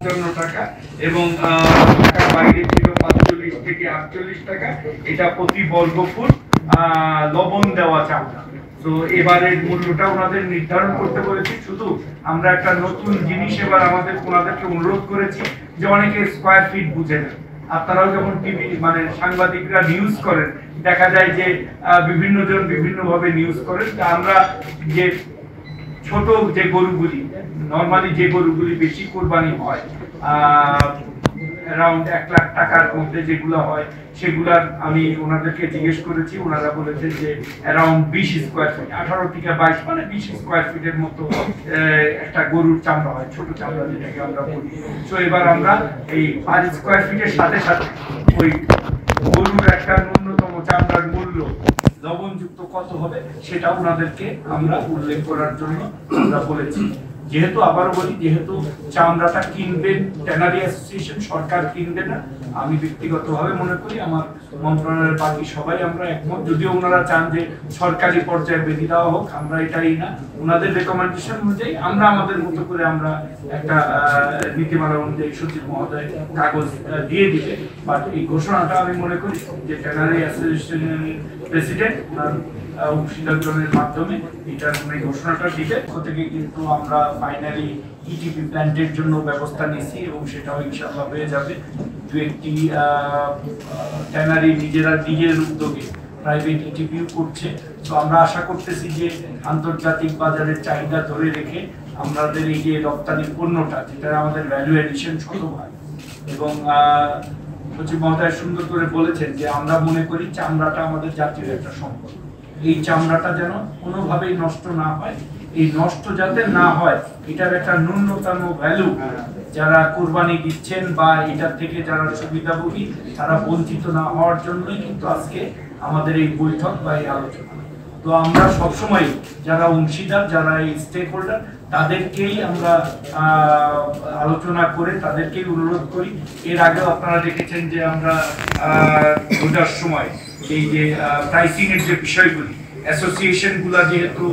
টাকা এবং ঢাকার বাইরে ছিল 45 থেকে 48 টাকা। এটা প্রতি বর্গ ফুট লবণ দেওয়া চামড়া। তো এবারের মূল্যটা ওনাদের নির্ধারণ করতে বলেছি। শুধু আমরা একটা নতুন জিনিস এবার ওনাদেরকে অনুরোধ করেছি যে অনেকে স্কয়ার ফিট বুঝে না। আপনারাও যখন টিভি মানে সাংবাদিকরা নিউজ করেন, দেখা যায় যে বিভিন্ন জন বিভিন্ন ভাবে নিউজ করেন। আমরা যে ছোট যে গরুগুলি নরমালি যে গরুগুলি বেশি কোরবানি হয় অ্যারাউন্ড 1 লাখ টাকার মধ্যে যেগুলো হয় সেগুলার আমি ওনাদেরকে জিজ্ঞেস করেছি। ওনারা বলেছেন যে অ্যারাউন্ড 20 স্কয়ার ফিট, 18 থেকে 22 মানে 20 স্কয়ার ফিটের মতো একটা গরুর চামড়া হয়, ছোট চামড়া যেটাকে আমরা বলি। তো এবার আমরা এই 5 স্কয়ার ফিটের সাথে সাথে ওই গরুর একটা ন্যূনতম চামড়ার মূল্য লবণযুক্ত কত হবে সেটা ওনাদেরকে আমরা উল্লেখ করার জন্য আমরা বলেছি। যেহেতু আবারও বলি, যেহেতু চামড়াটা কিনবেন ট্যানারি অ্যাসোসিয়েশন, সরকার কিনবে না, আমি ব্যক্তিগতভাবে মনে করি আমার মন্ত্রণালয়ের বাকি সবাই আমরা একমত। যদিও ওনারা চান যে সরকারি পর্যায়ে বেঁধে দেওয়া হোক, আমরা এটাই না, ওনাদের রেকমেন্ডেশন অনুযায়ী আমরা আমাদের মতো করে আমরা একটা নীতিমালা অনুযায়ী সচিব মহোদয় কাগজ দিয়ে দিবে। বাট এই ঘোষণাটা আমি মনে করি যে ট্যানারি অ্যাসোসিয়েশনের প্রেসিডেন্ট অংশীদারজনের মাধ্যমে এটার ঘোষণাটা দিবে। থেকে কিন্তু আমরা ফাইনালি ইটিপি প্ল্যান্টের জন্য ব্যবস্থা নিয়েছি এবং সেটাও ইনশাআল্লাহ হয়ে যাবে। দু একটি ট্যানারি নিজের উদ্যোগে প্রাইভেট ইটিপিও করছে। তো আমরা আশা করতেছি যে আন্তর্জাতিক বাজারের চাহিদা ধরে রেখে আমাদের এই যে রপ্তানি পণ্যটা, যেটা আমাদের ভ্যালু এডিশন শতভাগ, এবং সচিব মহোদয় সুন্দর করে বলেছেন যে আমরা মনে করি চামড়াটা আমাদের জাতীয় একটা সম্পদ। এই চামড়াটা যেন কোনোভাবেই নষ্ট না হয়, এই নষ্ট যাতে না হয় এটার একটা ন্যূনতম ভ্যালু যারা কোরবানি দিচ্ছেন বা এটার থেকে যারা সুবিধাভোগী তারা বঞ্চিত না হওয়ার জন্যই কিন্তু আজকে আমাদের এই বৈঠক বা এই আলোচনা। তো আমরা সবসময় যারা অংশীদার, যারা এই স্টেক হোল্ডার, তাদেরকেই আমরা আলোচনা করে তাদেরকেই অনুরোধ করি। এর আগেও আপনারা দেখেছেন যে আমরা বোঝার সময় এই যে প্রাইসিং এর যে বিষয়গুলি, অ্যাসোসিয়েশন গুলা যেহেতু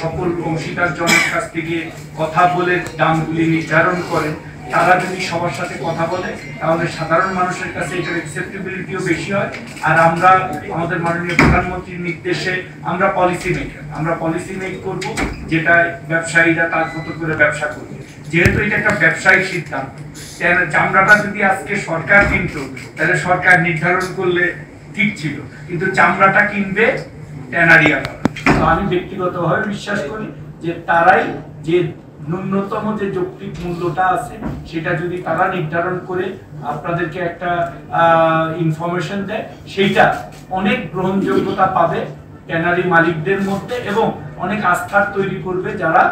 সকল অংশীদার জনের কাছ থেকে কথা বলে দামগুলি নির্ধারণ করেন, তারা যদি সবার সাথে কথা বলে তাহলে সাধারণ মানুষের কাছে এটার অ্যাকসেপ্টেবিলিটিও বেশি হয়। আর আমরা আমাদের মাননীয় প্রধানমন্ত্রীর নির্দেশে আমরা পলিসি মেক করব, যেটা ব্যবসায়ীরা তার মতো করে ব্যবসা করবে। যেহেতু এটা একটা ব্যবসায়িক সিদ্ধান্ত, চামড়াটা যদি আজকে সরকার কিনতো তাহলে সরকার নির্ধারণ করলে ঠিক ছিল, কিন্তু চামড়াটা কিনবে ট্যানারিয়ারা। তো আমি ব্যক্তিগতভাবে বিশ্বাস করি যে তারাই যে ন্যূনতম যে যৌক্তিক মূল্যটা আছে সেটা যদি তারা নির্ধারণ করে আপনাদেরকে একটা ইনফরমেশন দেয়, সেইটা অনেক গ্রহণযোগ্যতা পাবে ট্যানারি মালিকদের মধ্যে এবং অনেক আস্থার তৈরি করবে যারা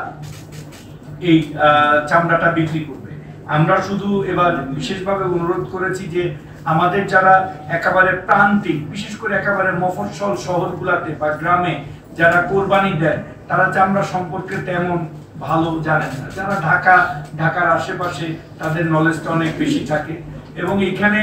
এই চামড়াটা বিক্রি করবে। আমরা শুধু এবার বিশেষভাবে অনুরোধ করেছি যে আমাদের যারা একেবারে প্রান্তিক, বিশেষ করে একেবারে মফস্বল শহরগুলোতে বা গ্রামে যারা কোরবানি দেয়, তারা চামড়া সম্পর্কে তেমন ভালো জানেন না। যারা ঢাকার আশেপাশে তাদের নলেজটা অনেক বেশি থাকে। এবং এখানে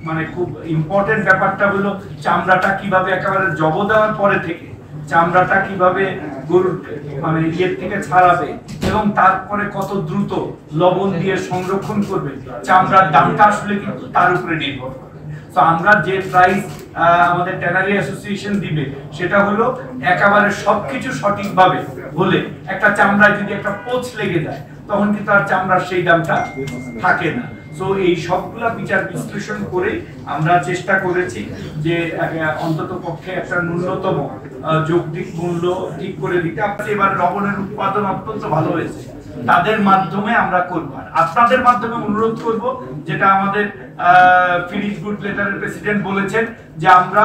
মানে খুব ইম্পর্টেন্ট ব্যাপারটা হলো চামড়াটা কিভাবে একেবারে জব দেওয়ার পরে থেকে চামড়াটা কিভাবে গরুর মানে ইয়ের থেকে ছাড়াবে এবং তারপরে কত দ্রুত লবণ দিয়ে সংরক্ষণ করবে, চামড়ার দামটা আসলে কিন্তু তার উপরে নির্ভর করে। তো আমরা যে প্রাইস আমাদের ট্যানারি অ্যাসোসিয়েশন দিবে সেটা হলো একেবারে সবকিছু সঠিকভাবে হলে, একটা চামড়ায় যদি একটা পোঁচ লেগে যায় তখন কিন্তু আর চামড়ার সেই দামটা থাকে না। তো এই সবগুলা বিচার বিশ্লেষণ করে আমরা চেষ্টা করেছি যে অন্তত পক্ষে একটা ন্যূনতম যৌক্তিক মূল্য ঠিক করে দিতে। এবার লবণের উৎপাদন অত্যন্ত ভালো হয়েছে, তাদের মাধ্যমে আমরা করব। আপনাদের মাধ্যমে অনুরোধ করব, যেটা আমাদের ফিনিশ গুড লেটারের প্রেসিডেন্ট বলেছেন যে আমরা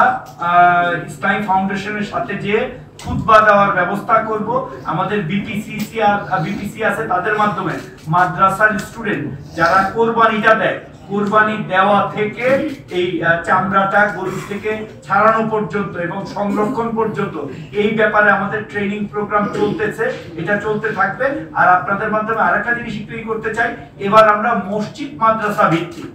ইসলামী ফাউন্ডেশনের সাথে যে খুতবা দেওয়ার ব্যবস্থা করব। আমাদের বিপিসি আছে, তাদের মাধ্যমে মাদ্রাসার স্টুডেন্ট যারা কোরবানিটা দেয়, কোরবানি দেওয়া থেকে এই চামড়াটা গরু থেকে ছাড়ানো পর্যন্ত এবং সংরক্ষণ পর্যন্ত এই ব্যাপারে আমাদের ট্রেনিং প্রোগ্রাম চলতেছে, এটা চলতে থাকবে। আর আপনাদের মাধ্যমে আরেকটা জিনিস একটু করতে চাই, এবার আমরা মসজিদ মাদ্রাসা ভিত্তিক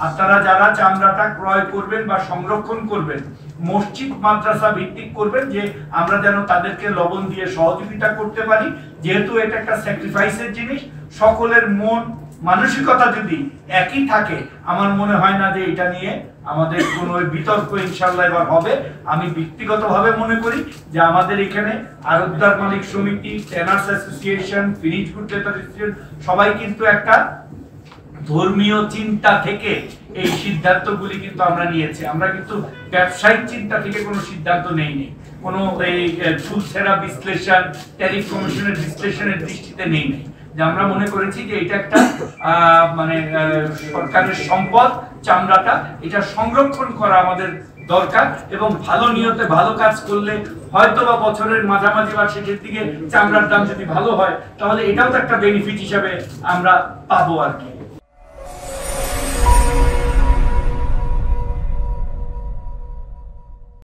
আপনারা যারা চামড়াটা ক্রয় করবেন বা সংরক্ষণ করবেন মসজিদ মাদ্রাসা ভিত্তিক করবেন, যে আমরা যেন তাদেরকে লবণ দিয়ে সহযোগিতা করতে পারি। যেহেতু এটা একটা স্যাক্রিফাইসের জিনিস, সকলের মন মানসিকতা যদি একই থাকে, আমার মনে হয় না যে এটা নিয়ে আমাদের কোনো বিতর্ক ইনশাআল্লাহ এবার হবে। আমি ব্যক্তিগতভাবে মনে করি যে আমাদের এখানে আড়তদার মালিক সমিতি, tanners association, finish good leather association সবাই কিন্তু একটা ধর্মীয় চিন্তা থেকে এই সিদ্ধান্তগুলি কিন্তু আমরা নিয়েছি। আমরা কিন্তু ব্যবসায়িক চিন্তা থেকে কোনো সিদ্ধান্ত নেইনি, কোনো এই ফুলছেড়া বিশ্লেষণ, ট্যারিফ কমিশনের বিশ্লেষণের দৃষ্টিতে নেইনি। যে আমরা মনে করেছি যে এটা একটা মানে সরকারের সম্পদ, চামড়াটা এটা সংরক্ষণ করা আমাদের দরকার, এবং ভালো নিয়তে ভালো কাজ করলে হয়তো বা বছরের মাঝামাঝি বা শেষের দিকে চামড়ার দাম যদি ভালো হয় তাহলে এটাও তো একটা বেনিফিট হিসাবে আমরা পাবো আর কি।